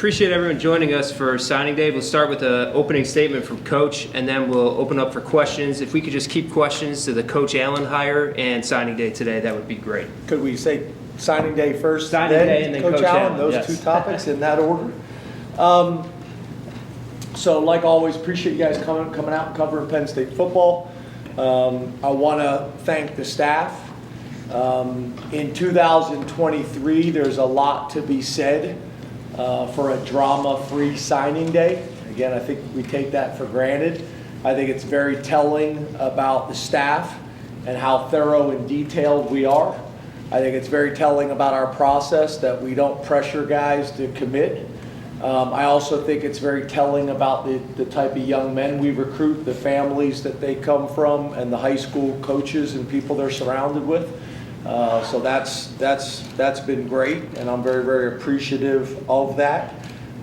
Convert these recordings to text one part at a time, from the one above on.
appreciate everyone joining us for signing day. We'll start with an opening statement from Coach, and then we'll open up for questions. If we could just keep questions to the Coach Allen hire and signing day today, that would be great. Could we say signing day first, signing day, and then Coach Allen? Those yes. two topics in that order. So like always, appreciate you guys coming out and covering Penn State football. I want to thank the staff. In 2023, there's a lot to be said for a drama-free signing day. Again, I think we take that for granted. I think it's very telling about the staff and how thorough and detailed we are. I think it's very telling about our process that we don't pressure guys to commit. I also think it's very telling about the type of young men we recruit, the families that they come from, and the high school coaches and people they're surrounded with. So that's been great, and I'm very, very appreciative of that.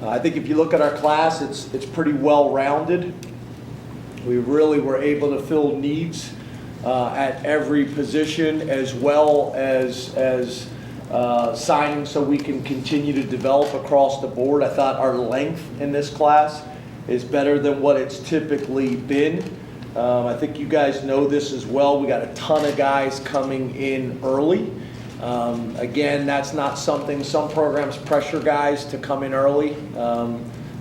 I think if you look at our class, it's pretty well-rounded. We really were able to fill needs at every position, as well as signing so we can continue to develop across the board. I thought our length in this class is better than what it's typically been. I think you guys know this as well. We got a ton of guys coming in early. Again, that's not something, some programs pressure guys to come in early.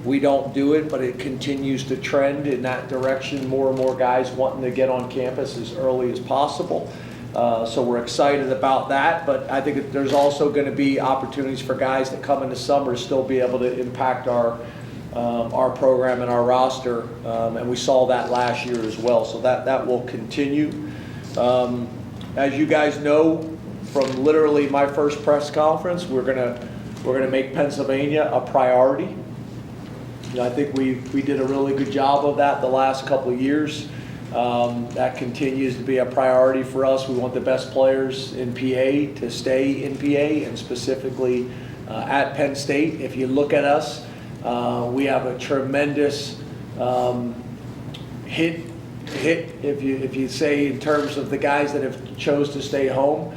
We don't do it, but it continues to trend in that direction. More and more guys wanting to get on campus as early as possible. So we're excited about that, but I think there's also going to be opportunities for guys that come in the summer to still be able to impact our program and our roster, and we saw that last year as well. So that will continue. As you guys know, from literally my first press conference, we're gonna make Pennsylvania a priority. You know, I think we did a really good job of that the last couple of years. That continues to be a priority for us. We want the best players in PA to stay in PA, and specifically at Penn State. If you look at us, we have a tremendous hit. If you say in terms of the guys that have chose to stay home,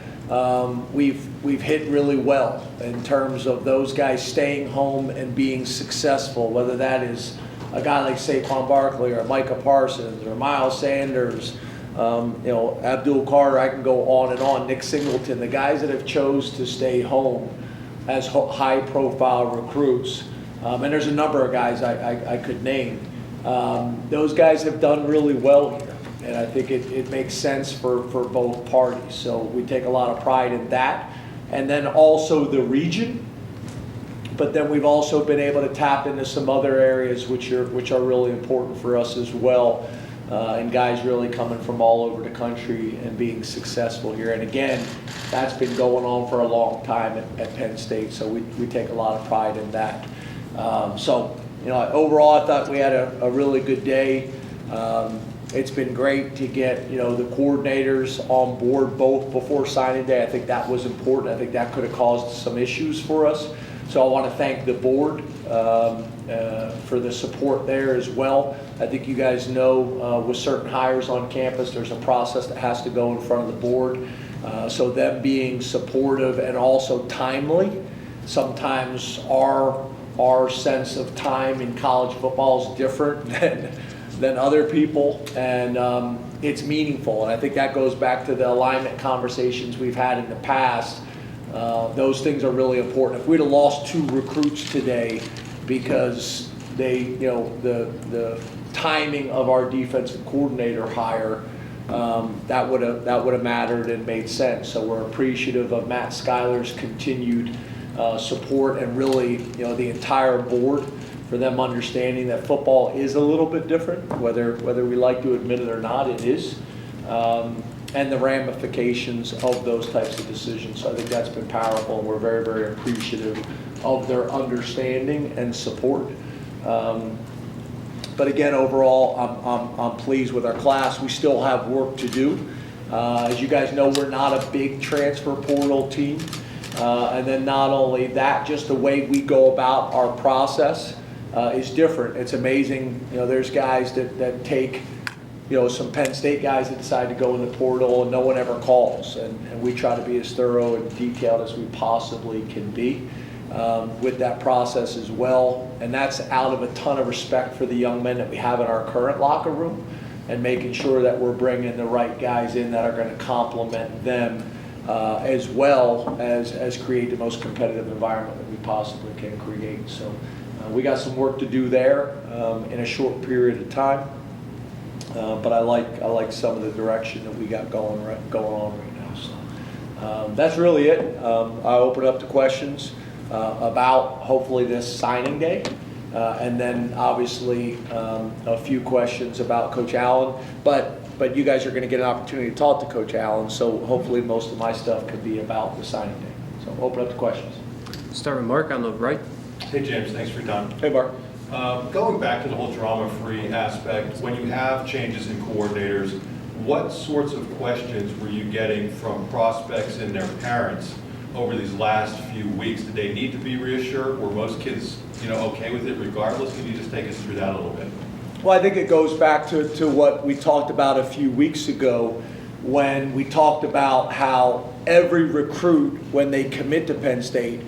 we've hit really well in terms of those guys staying home and being successful. Whether that is a guy like Saquon Barkley or Micah Parsons or Miles Sanders, Abdul Carter. I can go on and on. Nick Singleton, the guys that have chose to stay home as high-profile recruits. And there's a number of guys I could name. Those guys have done really well here, and I think it makes sense for both parties. So we take a lot of pride in that. And then also the region, but then we've also been able to tap into some other areas which are really important for us as well, and guys really coming from all over the country and being successful here. And again, that's been going on for a long time at Penn State, so we take a lot of pride in that. So, overall, I thought we had a really good day. It's been great to get, the coordinators on board both before signing day. I think that was important. I think that could have caused some issues for us. So I want to thank the board for the support there as well. I think you guys know with certain hires on campus, there's a process that has to go in front of the board. So them being supportive and also timely. Sometimes our sense of time in college football is different than other people, and it's meaningful. And I think that goes back to the alignment conversations we've had in the past. Those things are really important. If we'd have lost 2 recruits today because the timing of our defensive coordinator hire, that would have mattered and made sense. So we're appreciative of Matt Schuyler's continued support, and really, the entire board, for them understanding that football is a little bit different, whether we like to admit it or not, it is. And the ramifications of those types of decisions. So I think that's been powerful, and we're very, very appreciative of their understanding and support. But again, overall, I'm pleased with our class. We still have work to do. As you guys know, we're not a big transfer portal team. And then not only that, just the way we go about our process is different. It's amazing. There's guys that take some Penn State guys that decide to go in the portal and no one ever calls. And we try to be as thorough and detailed as we possibly can be. with that process as well. And that's out of a ton of respect for the young men that we have in our current locker room, and making sure that we're bringing the right guys in that are going to complement them as well as create the most competitive environment that we possibly can create. So we got some work to do there in a short period of time, but I like some of the direction that we got going on right now. So that's really it. I open up to questions about hopefully this signing day. And then obviously a few questions about Coach Allen, but you guys are going to get an opportunity to talk to Coach Allen, so hopefully most of my stuff could be about the signing day. So open up to questions. Start with Mark on the right. Hey James, thanks for your time. Hey Mark. Going back to the whole drama-free aspect, when you have changes in coordinators, what sorts of questions were you getting from prospects and their parents over these last few weeks? Did they need to be reassured? Were most kids, okay with it regardless? Can you just take us through that a little bit? Well, I think it goes back to what we talked about a few weeks ago, when we talked about how every recruit, when they commit to Penn State,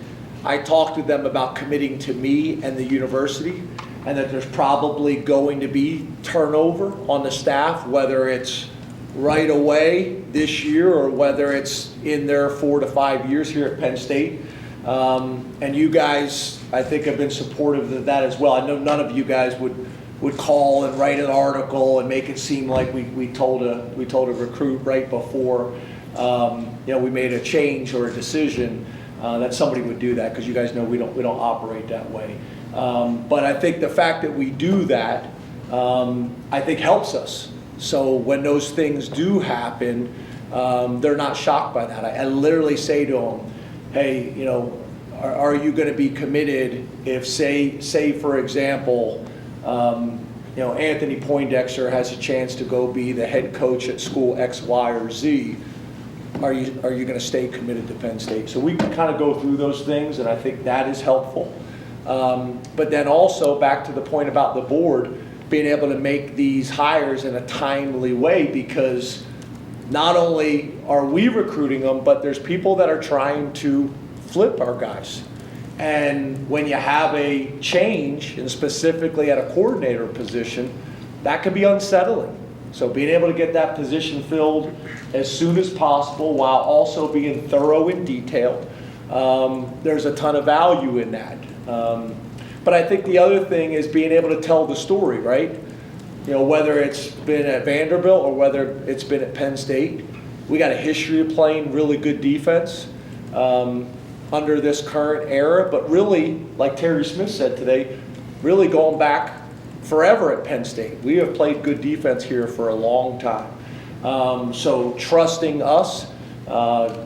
I talked to them about committing to me and the university, and that there's probably going to be turnover on the staff, whether it's right away this year or whether it's in their 4 to 5 years here at Penn State. And you guys, I think, have been supportive of that as well. I know none of you guys would call and write an article and make it seem like we told a recruit right before we made a change or a decision that somebody would do that, because you guys know we don't operate that way. But I think the fact that we do that, I think, helps us. So when those things do happen, they're not shocked by that. I literally say to them, hey, are you going to be committed if, say for example, Anthony Poindexter has a chance to go be the head coach at school X, Y, or Z? Are you going to stay committed to Penn State? So we can kind of go through those things, and I think that is helpful. But then also back to the point about the board being able to make these hires in a timely way, because not only are we recruiting them, but there's people that are trying to flip our guys. And when you have a change, and specifically at a coordinator position, that can be unsettling. So being able to get that position filled as soon as possible while also being thorough and detailed, there's a ton of value in that. But I think the other thing is being able to tell the story, right? Whether it's been at Vanderbilt or whether it's been at Penn State, we got a history of playing really good defense under this current era, but really, like Terry Smith said today, really going back forever at Penn State. We have played good defense here for a long time. So trusting us,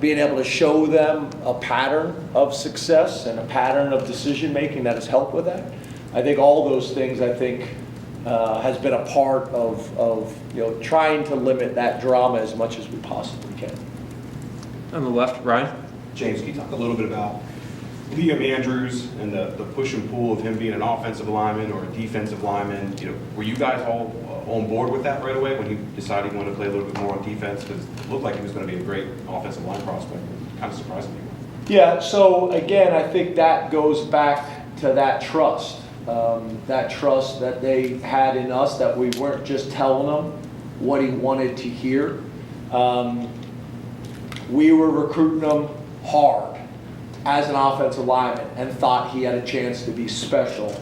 being able to show them a pattern of success and a pattern of decision making that has helped with that. I think all those things, has been a part of trying to limit that drama as much as we possibly can. On the left, Ryan. James, can you talk a little bit about Liam Andrews and the push and pull of him being an offensive lineman or a defensive lineman? Were you guys all on board with that right away when he decided he wanted to play a little bit more on defense? Because it looked like he was going to be a great offensive line prospect. Kind of surprising me. Yeah, so again, I think that goes back to that trust. That trust that they had in us, that we weren't just telling them what he wanted to hear. We were recruiting him hard as an offensive lineman and thought he had a chance to be special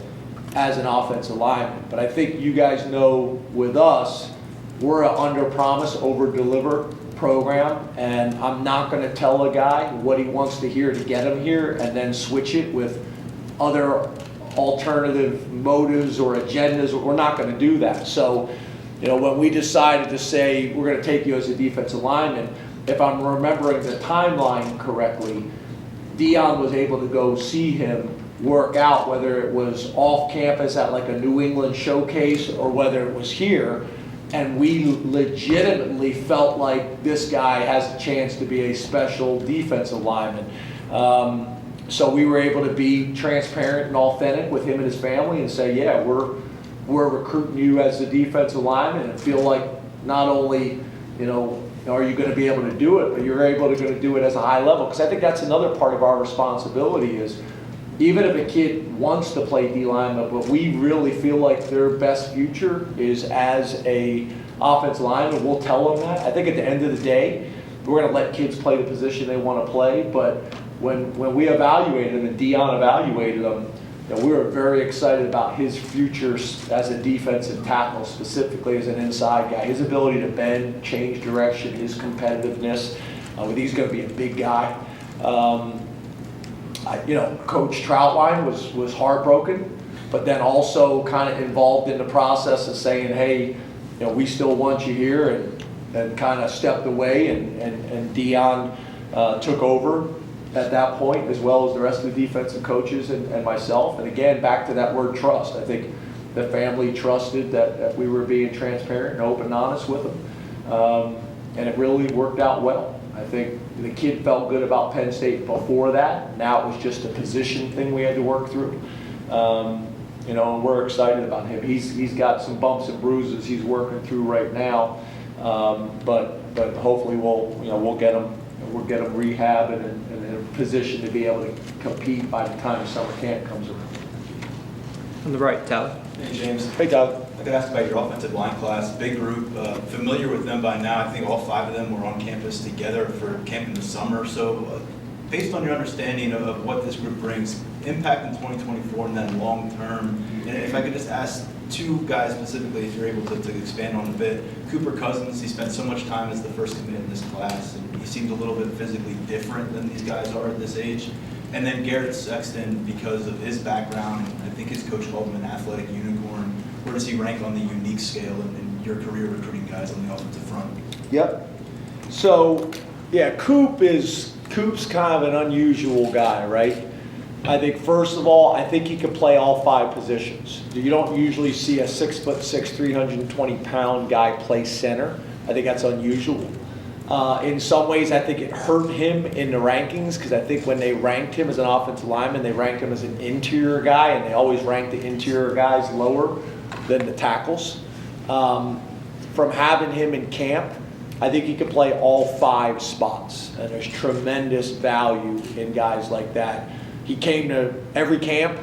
as an offensive lineman. But I think you guys know with us, we're an under-promise, over-deliver program, and I'm not going to tell a guy what he wants to hear to get him here and then switch it with other alternative motives or agendas. We're not going to do that. So, when we decided to say we're going to take you as a defensive lineman, if I'm remembering the timeline correctly, Dion was able to go see him work out, whether it was off campus at like a New England showcase or whether it was here, and we legitimately felt like this guy has a chance to be a special defensive lineman. So we were able to be transparent and authentic with him and his family and say, yeah, we're recruiting you as a defensive lineman, and feel like not only, are you going to be able to do it, but you're able to do it as a high level. Because I think that's another part of our responsibility is even if a kid wants to play D-line, but we really feel like their best future is as a offensive lineman, we'll tell them that. I think at the end of the day, we're going to let kids play the position they want to play, but when we evaluated him and Dion evaluated him, we were very excited about his future as a defensive tackle, specifically as an inside guy. His ability to bend, change direction, his competitiveness. He's going to be a big guy. Coach Troutline was heartbroken, but then also kind of involved in the process of saying, hey, we still want you here, and kind of stepped away, and Dion took over at that point, as well as the rest of the defensive coaches and myself. And again, back to that word trust. I think the family trusted that we were being transparent and open and honest with them. And it really worked out well. I think the kid felt good about Penn State before that. Now it was just a position thing we had to work through. And we're excited about him. He's got some bumps and bruises he's working through right now. But hopefully we'll get him rehab and in a position to be able to compete by the time summer camp comes around. On the right, Tyler. Hey, James. Hey, Doug. I could ask about your offensive line class. Big group, familiar with them by now. I think all 5 of them were on campus together for camp in the summer. So based on your understanding of what this group brings, impact in 2024 and then long term, and if I could just ask 2 guys specifically, if you're able to expand on a bit. Cooper Cousins, he spent so much time as the first commit in this class, and he seemed a little bit physically different than these guys are at this age. And then Garrett Sexton, because of his background, I think his coach called him an athletic unicorn. Where does he rank on the unique scale in your career recruiting guys on the offensive front? Yep. So, yeah, Coop's kind of an unusual guy, right? I think, first of all, I think he can play all 5 positions. You don't usually see a 6'6", 320-pound guy play center. I think that's unusual. In some ways, I think it hurt him in the rankings, because I think when they ranked him as an offensive lineman, they ranked him as an interior guy, and they always rank the interior guys lower than the tackles. From having him in camp, I think he can play all 5 spots, and there's tremendous value in guys like that. He came to every camp.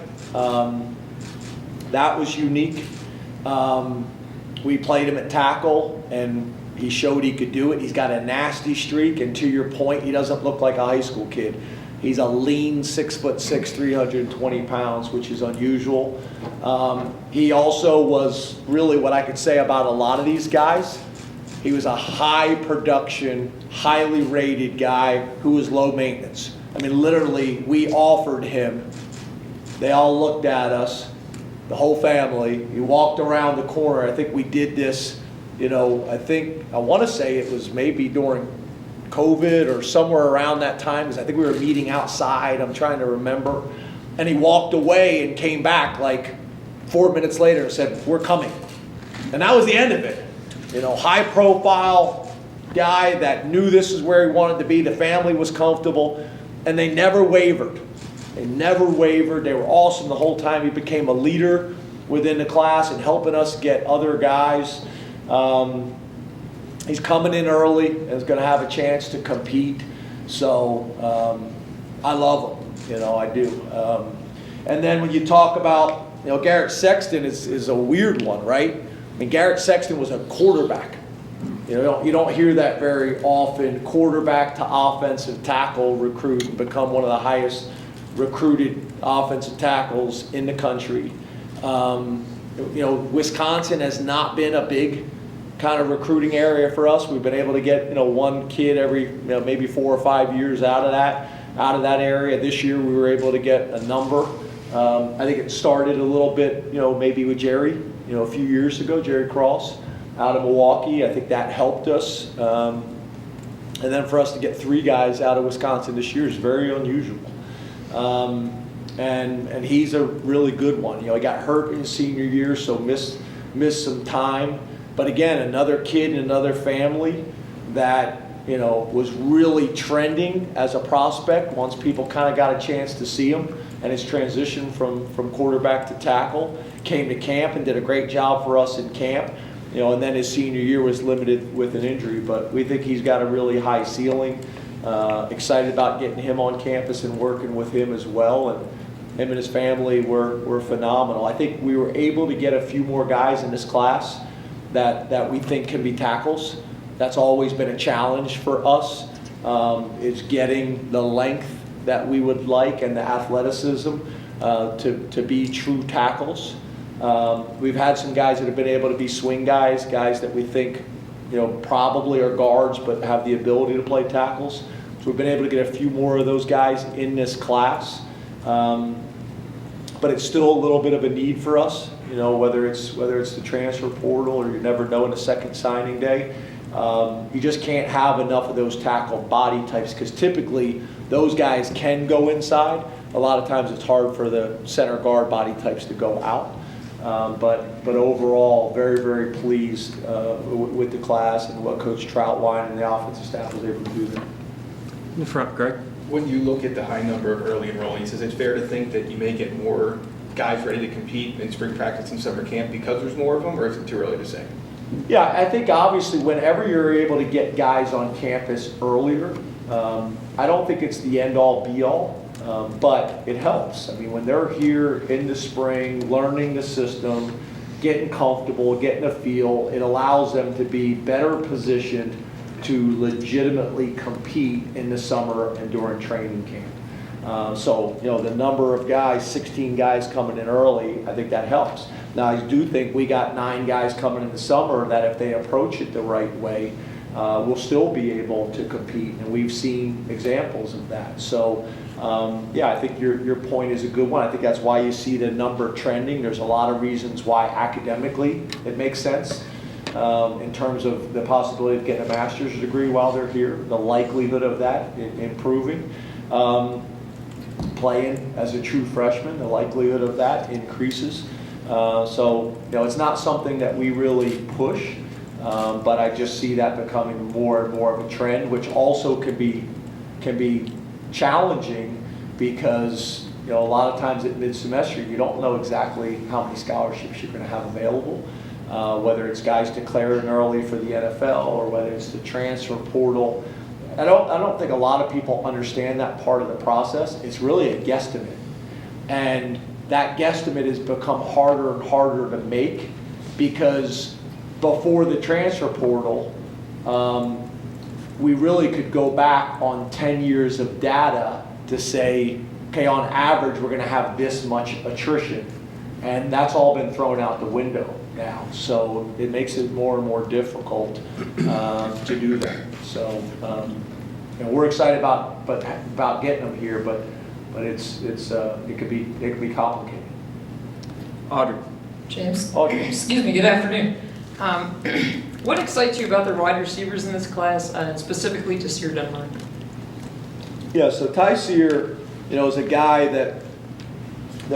That was unique. We played him at tackle, and he showed he could do it. He's got a nasty streak, and to your point, he doesn't look like a high school kid. He's a lean 6'6", 320 pounds, which is unusual. He also was really what I could say about a lot of these guys. He was a high production, highly rated guy who was low maintenance. I mean, literally, we offered him. They all looked at us, the whole family. He walked around the corner. I think we did this, I want to say it was maybe during COVID or somewhere around that time, because I think we were meeting outside. I'm trying to remember. And he walked away and came back like 4 minutes later and said, "We're coming." And that was the end of it. High profile guy that knew this is where he wanted to be. The family was comfortable. And they never wavered. They were awesome the whole time. He became a leader within the class and helping us get other guys. He's coming in early and is going to have a chance to compete. So I love him. I do. And then when you talk about, Garrett Sexton is a weird one, right? I mean, Garrett Sexton was a quarterback. You don't hear that very often. Quarterback to offensive tackle recruit and become one of the highest recruited offensive tackles in the country. Wisconsin has not been a big kind of recruiting area for us. We've been able to get one kid every maybe 4 or 5 years out of that area. This year we were able to get a number. I think it started a little bit maybe with Jerry a few years ago, Jerry Cross out of Milwaukee. I think that helped us. And then for us to get 3 guys out of Wisconsin this year is very unusual. And he's a really good one. He got hurt in his senior year, so missed some time. But again, another kid in another family that was really trending as a prospect once people kind of got a chance to see him, and his transition from quarterback to tackle. Came to camp and did a great job for us in camp. And then his senior year was limited with an injury, but we think he's got a really high ceiling. Excited about getting him on campus and working with him as well. And him and his family were phenomenal. I think we were able to get a few more guys in this class that we think can be tackles. That's always been a challenge for us, is getting the length that we would like and the athleticism to be true tackles. We've had some guys that have been able to be swing guys that we think, probably are guards but have the ability to play tackles. So we've been able to get a few more of those guys in this class. But it's still a little bit of a need for us, whether it's the transfer portal or you never know in a second signing day. You just can't have enough of those tackle body types because typically those guys can go inside. A lot of times it's hard for the center guard body types to go out. But overall, very, very pleased with the class and what Coach Troutwine and the offensive staff was able to do there. In the front, Greg. When you look at the high number of early enrollees, is it fair to think that you may get more guys ready to compete in spring practice and summer camp because there's more of them, or is it too early to say? Yeah, I think obviously whenever you're able to get guys on campus earlier, I don't think it's the end-all be-all, but it helps. I mean, when they're here in the spring, learning the system, getting comfortable, getting a feel, it allows them to be better positioned to legitimately compete in the summer and during training camp. So, the number of guys, 16 guys coming in early, I think that helps. Now, I do think we got 9 guys coming in the summer that if they approach it the right way, will still be able to compete, and we've seen examples of that. So, yeah, I think your point is a good one. I think that's why you see the number trending. There's a lot of reasons why academically it makes sense. In terms of the possibility of getting a master's degree while they're here, the likelihood of that improving. Playing as a true freshman, the likelihood of that increases. So, it's not something that we really push, but I just see that becoming more and more of a trend, which also can be challenging because, a lot of times at mid-semester, you don't know exactly how many scholarships you're going to have available. Whether it's guys declaring early for the NFL or whether it's the transfer portal. I don't think a lot of people understand that part of the process. It's really a guesstimate. And that guesstimate has become harder and harder to make because before the transfer portal, we really could go back on 10 years of data to say, okay, on average, we're going to have this much attrition. And that's all been thrown out the window now. So it makes it more and more difficult to do that. So we're excited about getting them here, but it could be complicated. Audrey. James? Audrey. Excuse me, good afternoon. What excites you about the wide receivers in this class, and specifically to Sear Denmark? Yeah, so Ty Sear, is a guy that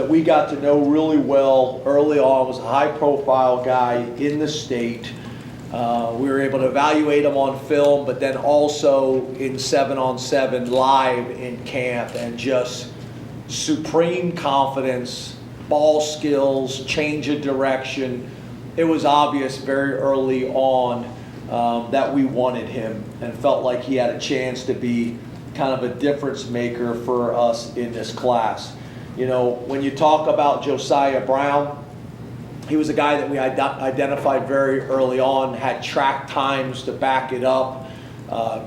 we got to know really well early on, was a high-profile guy in the state. We were able to evaluate him on film, but then also in 7-on-7 live in camp, and just supreme confidence, ball skills, change of direction. It was obvious very early on that we wanted him and felt like he had a chance to be kind of a difference maker for us in this class. When you talk about Josiah Brown, he was a guy that we identified very early on, had track times to back it up,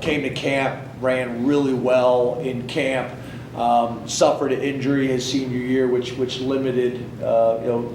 came to camp, ran really well in camp, suffered an injury his senior year, which limited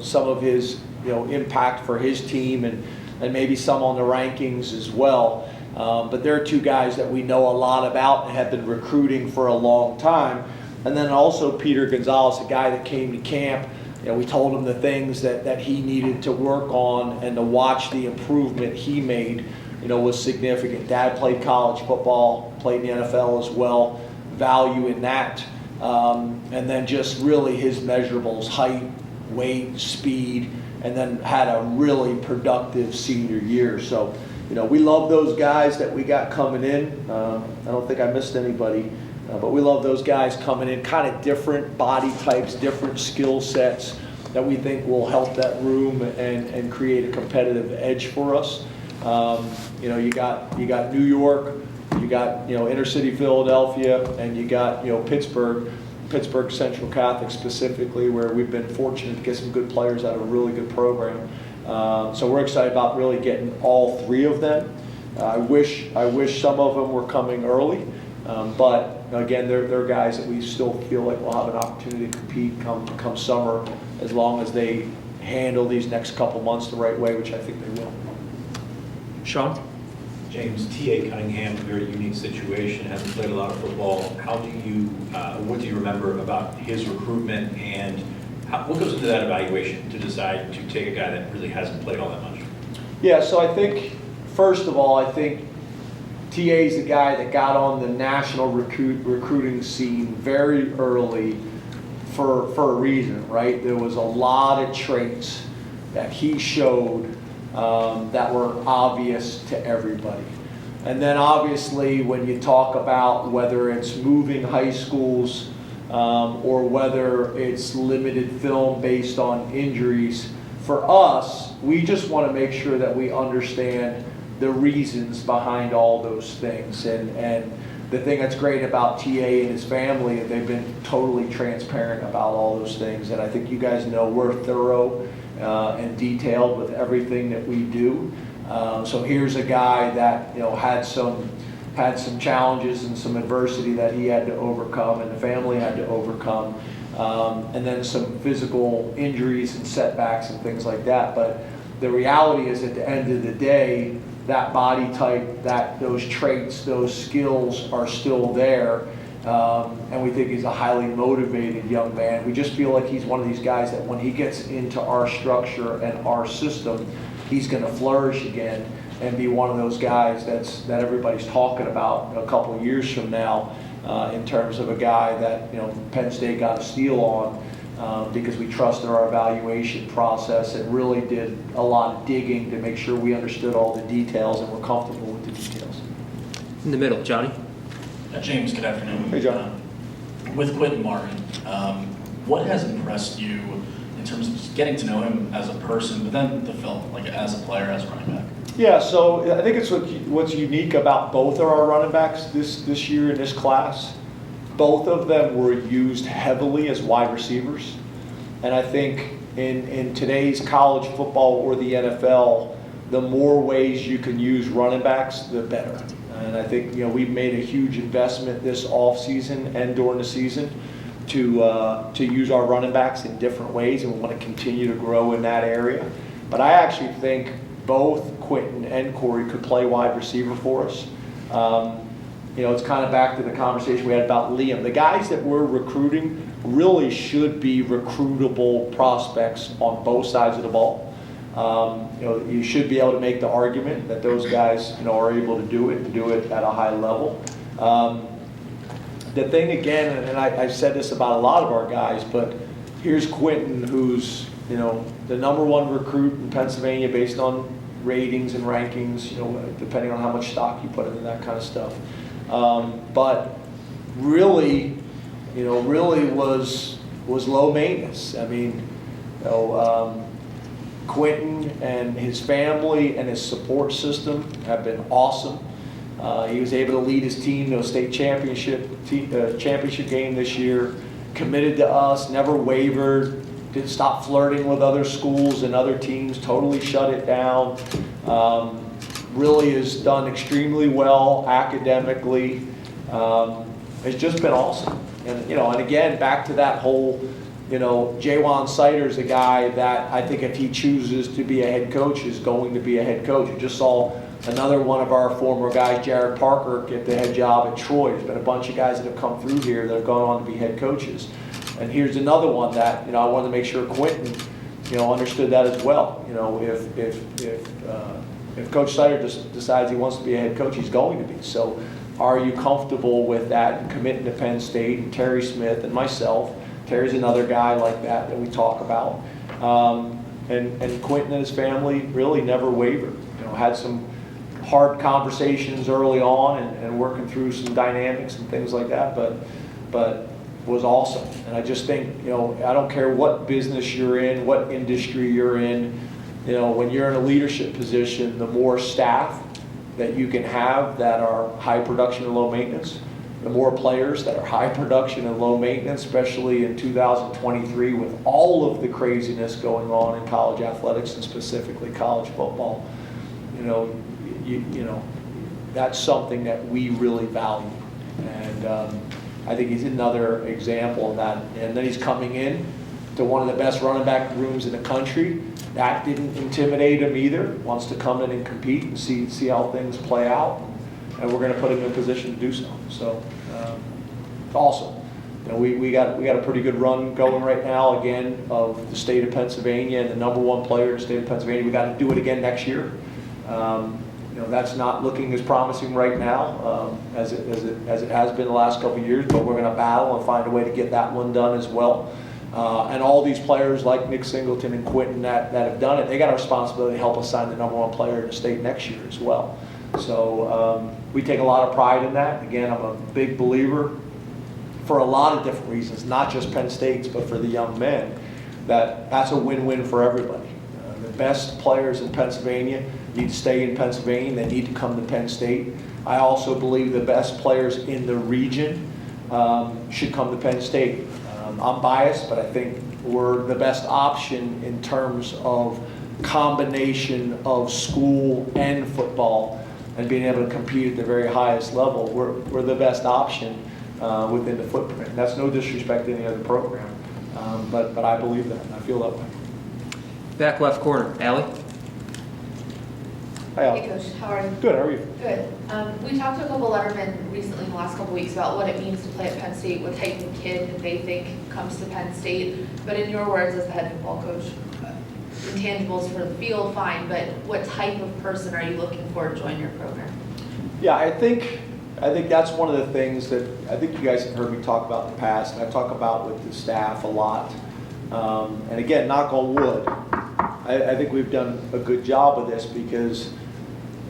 some of his impact for his team and maybe some on the rankings as well. But there are 2 guys that we know a lot about and have been recruiting for a long time. And then also Peter Gonzalez, a guy that came to camp. We told him the things that he needed to work on, and to watch the improvement he made, was significant. Dad played college football, played in the NFL as well, value in that. And then just really his measurables, height, weight, speed, and then had a really productive senior year. So, we love those guys that we got coming in. I don't think I missed anybody. But we love those guys coming in, kind of different body types, different skill sets that we think will help that room and create a competitive edge for us. You got New York, you got inner city Philadelphia, and you got Pittsburgh. Pittsburgh Central Catholic specifically, where we've been fortunate to get some good players out of a really good program. So we're excited about really getting all 3 of them. I wish some of them were coming early, but again, they're guys that we still feel like will have an opportunity to compete come summer, as long as they handle these next couple months the right way, which I think they will. Sean? James, T.A. Cunningham, a very unique situation, hasn't played a lot of football. What do you remember about his recruitment, and what goes into that evaluation to decide to take a guy that really hasn't played all that much? Yeah, so I think, first of all, I think TA is the guy that got on the national recruiting scene very early for a reason, right? There was a lot of traits that he showed that were obvious to everybody. And then obviously when you talk about whether it's moving high schools or whether it's limited film based on injuries, for us, we just want to make sure that we understand the reasons behind all those things. And the thing that's great about TA and his family, they've been totally transparent about all those things. And I think you guys know we're thorough and detailed with everything that we do. So here's a guy that had some challenges and some adversity that he had to overcome and the family had to overcome, and then some physical injuries and setbacks and things like that. But the reality is, at the end of the day, that body type, those traits, those skills are still there. And we think he's a highly motivated young man. We just feel like he's one of these guys that when he gets into our structure and our system, he's going to flourish again and be one of those guys that everybody's talking about a couple of years from now, in terms of a guy that Penn State got a steal on because we trusted our evaluation process and really did a lot of digging to make sure we understood all the details and were comfortable with the details. In the middle, Johnny? James, good afternoon. Hey, John. With Quentin Martin, what has impressed you in terms of just getting to know him as a person, but then the film, like as a player, as a running back? Yeah, so I think it's what's unique about both of our running backs this year in this class. Both of them were used heavily as wide receivers. And I think in today's college football or the NFL, the more ways you can use running backs, the better. And I think we've made a huge investment this offseason and during the season to use our running backs in different ways, and we want to continue to grow in that area. But I actually think both Quentin and Corey could play wide receiver for us. It's kind of back to the conversation we had about Liam. The guys that we're recruiting really should be recruitable prospects on both sides of the ball. You should be able to make the argument that those guys, are able to do it and do it at a high level. The thing again, and I've said this about a lot of our guys, but here's Quentin, who's the #1 recruit in Pennsylvania based on ratings and rankings, depending on how much stock you put into that kind of stuff. But really was low maintenance. I mean, Quentin and his family and his support system have been awesome. He was able to lead his team to a state championship game this year, committed to us, never wavered, didn't stop flirting with other schools and other teams, totally shut it down. Really has done extremely well academically. It's just been awesome. And again, back to that whole, Jaywan Sider's a guy that I think if he chooses to be a head coach is going to be a head coach. You just saw another one of our former guys, Jared Parker, get the head job at Troy. There's been a bunch of guys that have come through here that have gone on to be head coaches. And here's another one that, I wanted to make sure Quentin, understood that as well. If Coach Sider just decides he wants to be a head coach, he's going to be. So are you comfortable with that and committing to Penn State? And Terry Smith and myself, Terry's another guy like that we talk about. And Quentin and his family really never wavered. Had some hard conversations early on and working through some dynamics and things like that, but was awesome. And I just think, I don't care what business you're in, what industry you're in, when you're in a leadership position, the more staff that you can have that are high production and low maintenance, the more players that are high production and low maintenance, especially in 2023 with all of the craziness going on in college athletics and specifically college football, you know, that's something that we really value. And I think he's another example of that. And then he's coming in to one of the best running back rooms in the country. That didn't intimidate him either. Wants to come in and compete and see how things play out. And we're going to put him in a position to do so. So, awesome. You know, we got a pretty good run going right now, again, of the state of Pennsylvania and the #1 player in the state of Pennsylvania. We got to do it again next year. You know, that's not looking as promising right now as it has been the last couple of years, but we're going to battle and find a way to get that one done as well. And all these players like Nick Singleton and Quentin that have done it, they got a responsibility to help us sign the #1 player in the state next year as well. So we take a lot of pride in that. Again, I'm a big believer for a lot of different reasons, not just Penn State's, but for the young men, that's a win-win for everybody. The best players in Pennsylvania need to stay in Pennsylvania. They need to come to Penn State. I also believe the best players in the region should come to Penn State. I'm biased, but I think we're the best option in terms of combination of school and football and being able to compete at the very highest level. We're the best option within the footprint. That's no disrespect to any other program, but I believe that, and I feel that way. Back left corner, Allie. Hi, Al. Hey Coach, how are you? Good, how are you? Good. We talked to a couple lettermen recently in the last couple weeks about what it means to play at Penn State, what type of kid they think comes to Penn State. But in your words as the head football coach, intangibles for the field, fine, but what type of person are you looking for to join your program? Yeah, I think that's one of the things that I think you guys have heard me talk about in the past, and I talk about with the staff a lot. And again, knock on wood, I think we've done a good job of this because,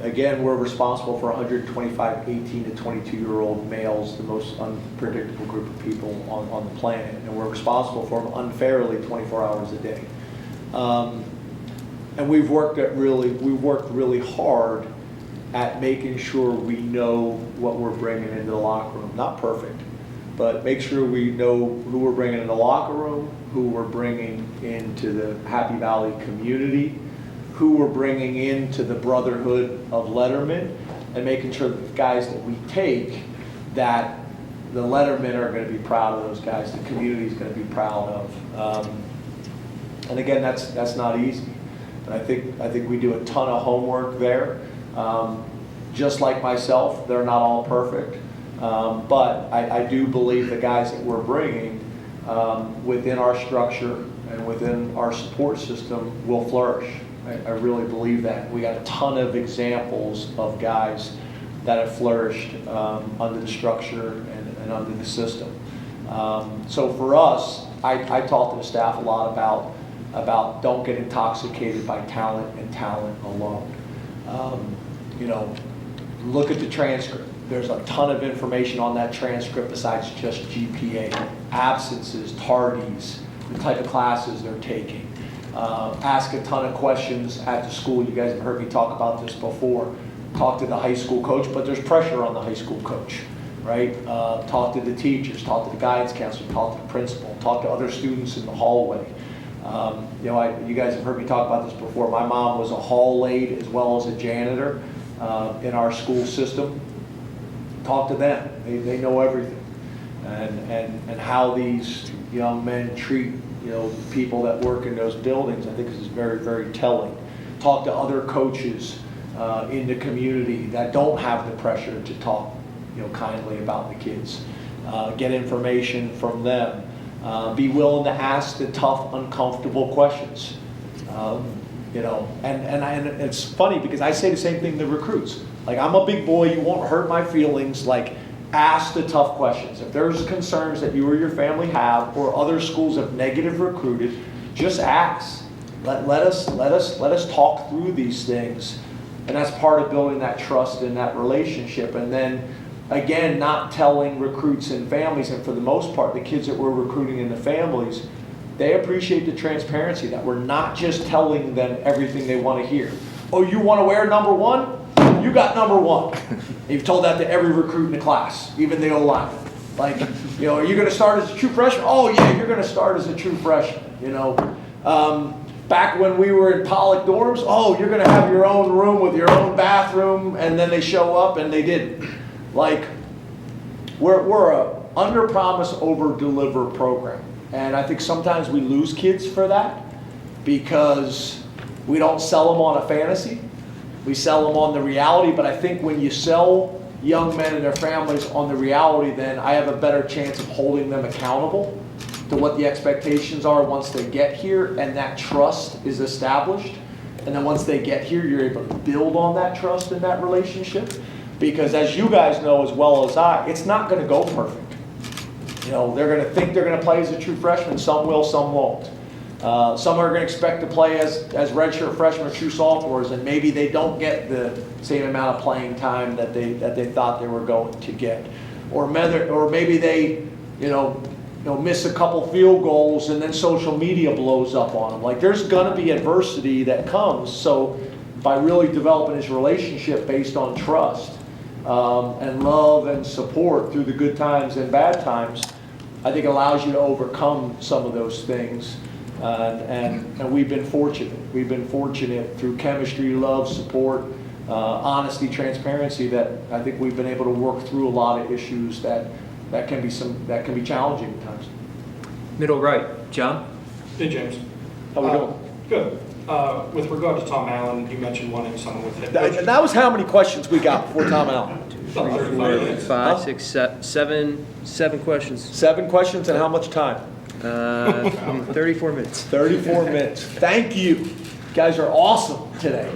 again, we're responsible for 125 18 to 22-year-old males, the most unpredictable group of people on the planet, and we're responsible for them unfairly 24 hours a day. And we've worked really hard at making sure we know what we're bringing into the locker room. Not perfect, but make sure we know who we're bringing in the locker room, who we're bringing into the Happy Valley community, who we're bringing into the brotherhood of Letterman, and making sure that the guys that we take, that the Lettermen are going to be proud of those guys, the community is going to be proud of. And again, that's not easy. And I think we do a ton of homework there. Just like myself, they're not all perfect. But I do believe the guys that we're bringing within our structure and within our support system will flourish. I really believe that. We got a ton of examples of guys that have flourished under the structure and under the system. So for us, I talk to the staff a lot about don't get intoxicated by talent and talent alone. You know, look at the transcript. There's a ton of information on that transcript besides just GPA, absences, tardies, the type of classes they're taking. Ask a ton of questions at the school. You guys have heard me talk about this before. Talk to the high school coach, but there's pressure on the high school coach, right? Talk to the teachers, talk to the guidance counselor, talk to the principal, talk to other students in the hallway. You know, you guys have heard me talk about this before. My mom was a hall aide as well as a janitor in our school system. Talk to them. They know everything, and how these young men treat, you know, people that work in those buildings. I think this is very, very telling. Talk to other coaches in the community that don't have the pressure to talk, you know, kindly about the kids. Get information from them. Be willing to ask the tough, uncomfortable questions. You know, and it's funny because I say the same thing to recruits. Like, I'm a big boy, you won't hurt my feelings. Like, ask the tough questions. If there's concerns that you or your family have, or other schools have negative recruited, just ask. Let us talk through these things, and that's part of building that trust and that relationship. And then, again, not telling recruits and families, and for the most part, the kids that we're recruiting in the families, they appreciate the transparency that we're not just telling them everything they want to hear. Oh, you want to wear number 1? You got number 1. You've told that to every recruit in the class, even the O-line. Like, you know, are you going to start as a true freshman? Oh yeah, you're going to start as a true freshman. You know, back when we were in Pollock dorms, oh, you're going to have your own room with your own bathroom, and then they show up and they didn't. Like, we're a under promise, over deliver program, and I think sometimes we lose kids for that because we don't sell them on a fantasy. We sell them on the reality, but I think when you sell young men and their families on the reality, then I have a better chance of holding them accountable to what the expectations are once they get here, and that trust is established. And then once they get here, you're able to build on that trust and that relationship. Because as you guys know as well as I, it's not going to go perfect. You know, they're going to think they're going to play as a true freshman. Some will, some won't. Some are going to expect to play as redshirt freshmen or true sophomores, and maybe they don't get the same amount of playing time that they thought they were going to get. Or maybe they, you know, miss a couple field goals and then social media blows up on them. Like, there's going to be adversity that comes. So by really developing this relationship based on trust and love and support through the good times and bad times, I think allows you to overcome some of those things. And we've been fortunate. We've been fortunate through chemistry, love, support, honesty, transparency, that I think we've been able to work through a lot of issues that can be challenging at times. Middle right, John? Hey, James. How we doing? Good. With regard to Tom Allen, you mentioned wanting someone with head And coaching. that was how many questions we got before Tom Allen? About 35 minutes. 5, 6, 7 questions. 7 questions, and how much time? 34 minutes. 34 minutes. Thank you. You guys are awesome today.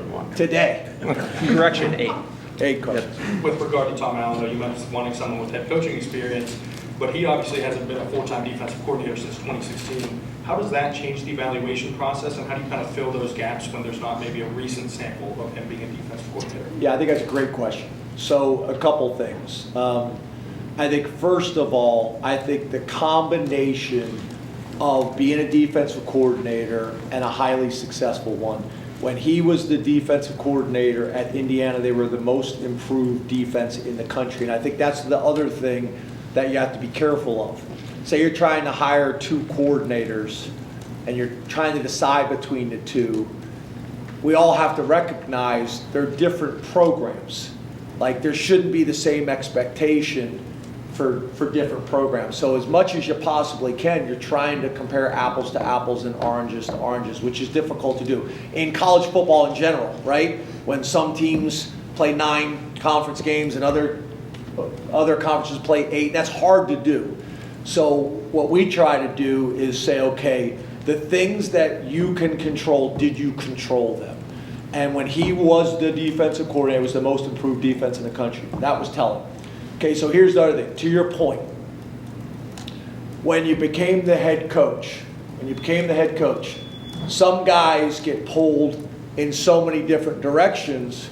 Correction, 8. 8 questions. With regard to Tom Allen, though, you mentioned wanting someone with head coaching experience, but he obviously hasn't been a full-time defensive coordinator since 2016. How does that change the evaluation process, and how do you kind of fill those gaps when there's not maybe a recent sample of him being a defensive coordinator? Yeah, I think that's a great question. So a couple things. I think first of all, I think the combination of being a defensive coordinator and a highly successful one. When he was the defensive coordinator at Indiana, they were the most improved defense in the country. And I think that's the other thing that you have to be careful of. Say you're trying to hire 2 coordinators and you're trying to decide between the 2. We all have to recognize they're different programs. Like, there shouldn't be the same expectation for different programs. So as much as you possibly can, you're trying to compare apples to apples and oranges to oranges, which is difficult to do. In college football in general, right? When some teams play 9 conference games and other conferences play 8, that's hard to do. So what we try to do is say, okay, the things that you can control, did you control them? And when he was the defensive coordinator, it was the most improved defense in the country. That was telling. Okay, so here's the other thing. To your point, when you became the head coach, some guys get pulled in so many different directions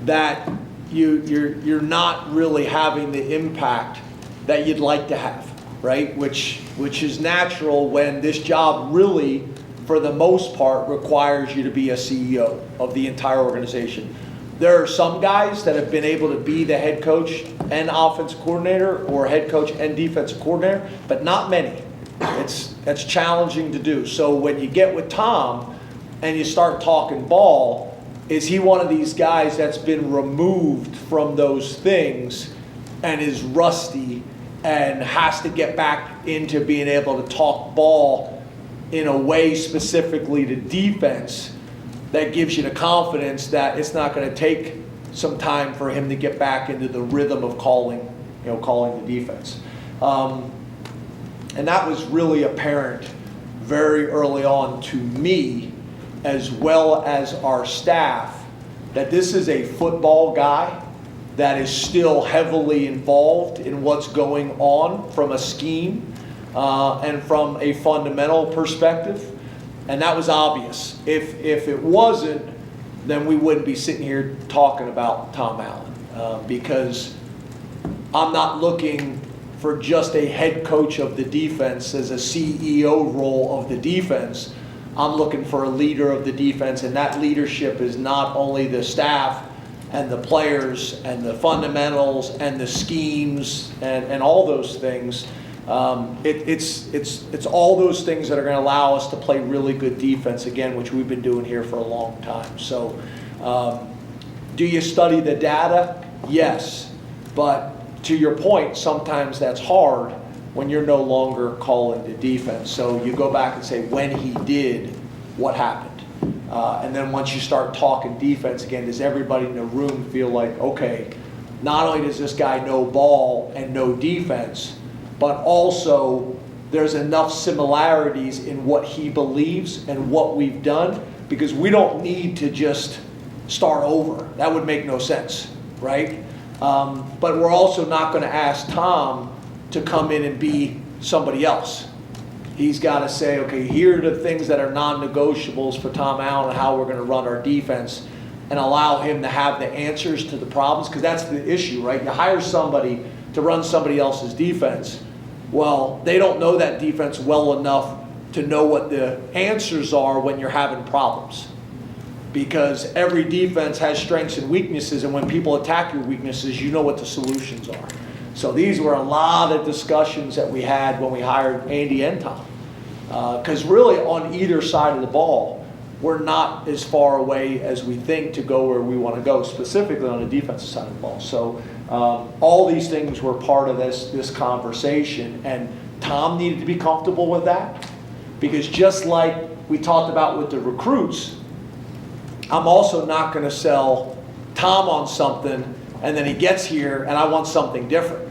that you're not really having the impact that you'd like to have, right? Which is natural when this job really, for the most part, requires you to be a CEO of the entire organization. There are some guys that have been able to be the head coach and offensive coordinator, or head coach and defensive coordinator, but not many. That's challenging to do. So when you get with Tom and you start talking ball, is he one of these guys that's been removed from those things and is rusty and has to get back into being able to talk ball in a way specifically to defense that gives you the confidence that it's not going to take some time for him to get back into the rhythm of calling the defense. And that was really apparent very early on to me, as well as our staff, that this is a football guy that is still heavily involved in what's going on from a scheme and from a fundamental perspective. And that was obvious. If it wasn't, then we wouldn't be sitting here talking about Tom Allen, because I'm not looking for just a head coach of the defense as a CEO role of the defense. I'm looking for a leader of the defense, and that leadership is not only the staff and the players and the fundamentals and the schemes and all those things. It's all those things that are going to allow us to play really good defense again, which we've been doing here for a long time. So, do you study the data? Yes, but to your point, sometimes that's hard when you're no longer calling the defense. So you go back and say, when he did, what happened? And then once you start talking defense again, does everybody in the room feel like, okay, not only does this guy know ball and know defense, but also there's enough similarities in what he believes and what we've done, because we don't need to just start over. That would make no sense, right? But we're also not going to ask Tom to come in and be somebody else. He's got to say, okay, here are the things that are non-negotiables for Tom Allen and how we're going to run our defense, and allow him to have the answers to the problems, because that's the issue, right? You hire somebody to run somebody else's defense. Well, they don't know that defense well enough to know what the answers are when you're having problems. Because every defense has strengths and weaknesses, and when people attack your weaknesses, you know what the solutions are. So these were a lot of discussions that we had when we hired Andy and Tom. Because really on either side of the ball, we're not as far away as we think to go where we want to go, specifically on the defensive side of the ball. So all these things were part of this conversation, and Tom needed to be comfortable with that, because just like we talked about with the recruits, I'm also not going to sell Tom on something and then he gets here and I want something different.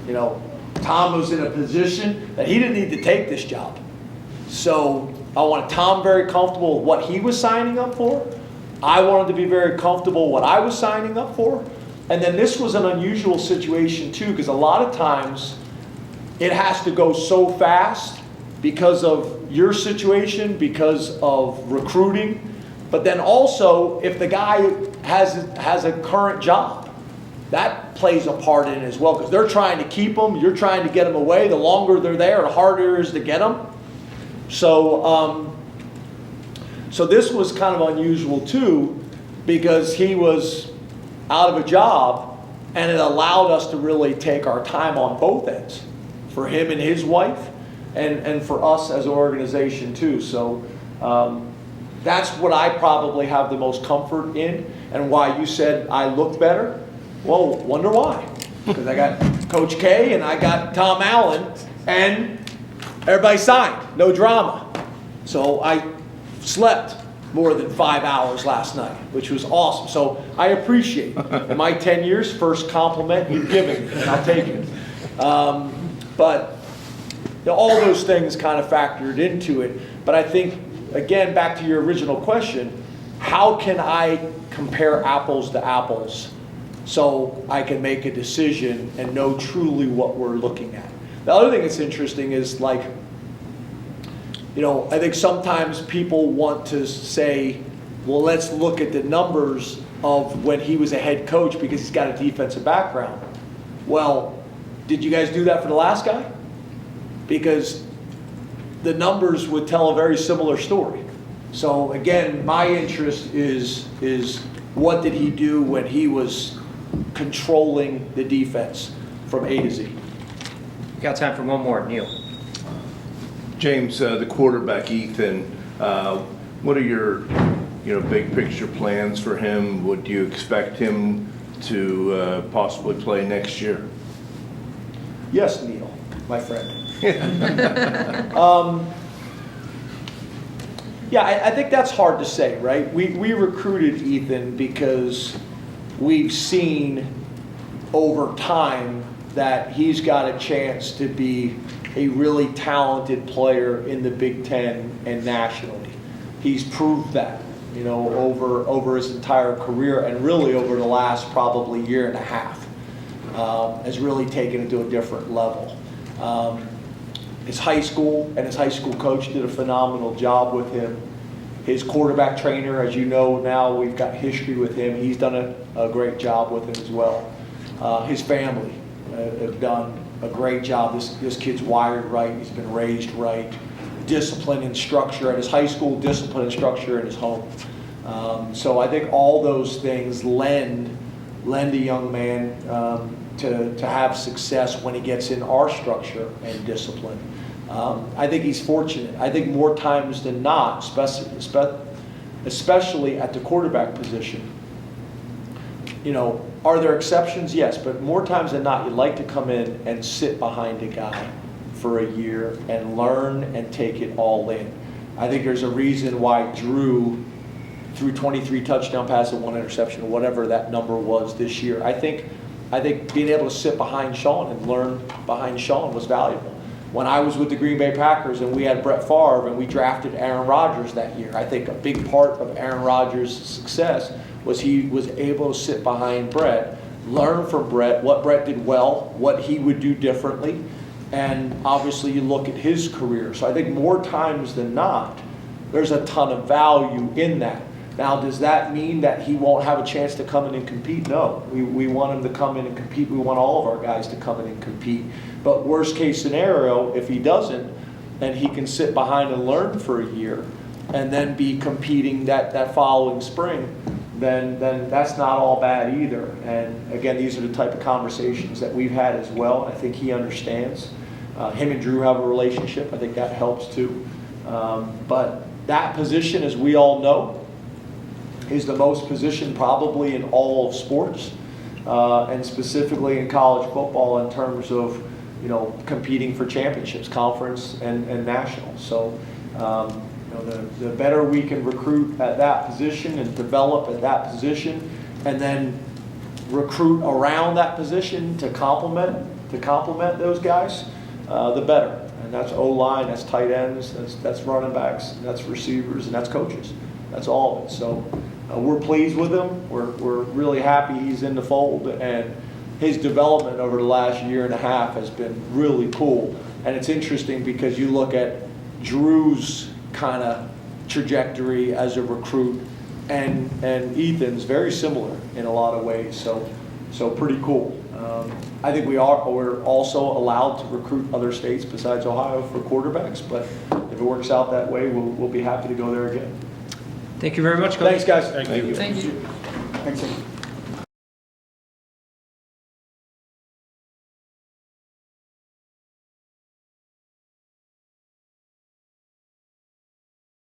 You know, Tom was in a position that he didn't need to take this job. So I wanted Tom very comfortable with what he was signing up for. I wanted to be very comfortable with what I was signing up for. And then this was an unusual situation too, because a lot of times it has to go so fast because of your situation, because of recruiting. But then also, if the guy has a current job, that plays a part in it as well, because they're trying to keep them, you're trying to get them away. The longer they're there, the harder it is to get them. So, so this was kind of unusual too, because he was out of a job, and it allowed us to really take our time on both ends, for him and his wife, and for us as an organization too. So that's what I probably have the most comfort in, and why you said I looked better. Well, wonder why? Because I got Coach K and I got Tom Allen, and everybody signed, no drama. So I slept more than 5 hours last night, which was awesome. So I appreciate it. In my 10 years, first compliment you've given me, and I'll take it. But you know, all those things kind of factored into it. But I think, again, back to your original question, how can I compare apples to apples so I can make a decision and know truly what we're looking at? The other thing that's interesting is, like, you know, I think sometimes people want to say, well, let's look at the numbers of when he was a head coach because he's got a defensive background. Well, did you guys do that for the last guy? Because the numbers would tell a very similar story. So again, my interest is what did he do when he was controlling the defense from A to Z. Got time for one more, Neil. James, the quarterback, Ethan, what are your big picture plans for him? Would you expect him to possibly play next year? Yes, Neil, my friend. Yeah, I think that's hard to say, right? We recruited Ethan because we've seen over time that he's got a chance to be a really talented player in the Big Ten and nationally. He's proved that, you know, over his entire career, and really over the last probably year and a half, has really taken it to a different level. His high school and his high school coach did a phenomenal job with him. His quarterback trainer, as you know now, we've got history with him. He's done a great job with him as well. His family have done a great job. This kid's wired right. He's been raised right. discipline and structure at his high school, discipline and structure in his home. So I think all those things lend a young man to have success when he gets in our structure and discipline. I think he's fortunate. I think more times than not, especially at the quarterback position, you know, are there exceptions? Yes, but more times than not, you'd like to come in and sit behind a guy for a year and learn and take it all in. I think there's a reason why Drew threw 23 touchdown passes and 1 interception, or whatever that number was this year. I think being able to sit behind Sean and learn behind Sean was valuable. When I was with the Green Bay Packers and we had Brett Favre and we drafted Aaron Rodgers that year, I think a big part of Aaron Rodgers' success was he was able to sit behind Brett, learn from Brett what Brett did well, what he would do differently, and obviously you look at his career. So I think more times than not, there's a ton of value in that. Now, does that mean that he won't have a chance to come in and compete? No. We want him to come in and compete. We want all of our guys to come in and compete. But worst case scenario, if he doesn't, then he can sit behind and learn for a year and then be competing that following spring, then that's not all bad either. And again, these are the type of conversations that we've had as well. I think he understands. Him and Drew have a relationship. I think that helps too. But that position, as we all know, is the most position probably in all of sports, and specifically in college football in terms of, you know, competing for championships, conference and national. So, you know, the better we can recruit at that position and develop at that position, and then recruit around that position to complement those guys, the better. And that's O-line, that's tight ends, that's running backs, and that's receivers, and that's coaches. That's all of it. So we're pleased with him. We're really happy he's in the fold, and his development over the last year and a half has been really cool. And it's interesting because you look at Drew's kind of trajectory as a recruit, and Ethan's very similar in a lot of ways. So pretty cool. I think we're also allowed to recruit other states besides Ohio for quarterbacks, but if it works out that way, we'll be happy to go there again. Thank you very much, Coach. Thanks, guys. Thank you. Thank you. Thanks.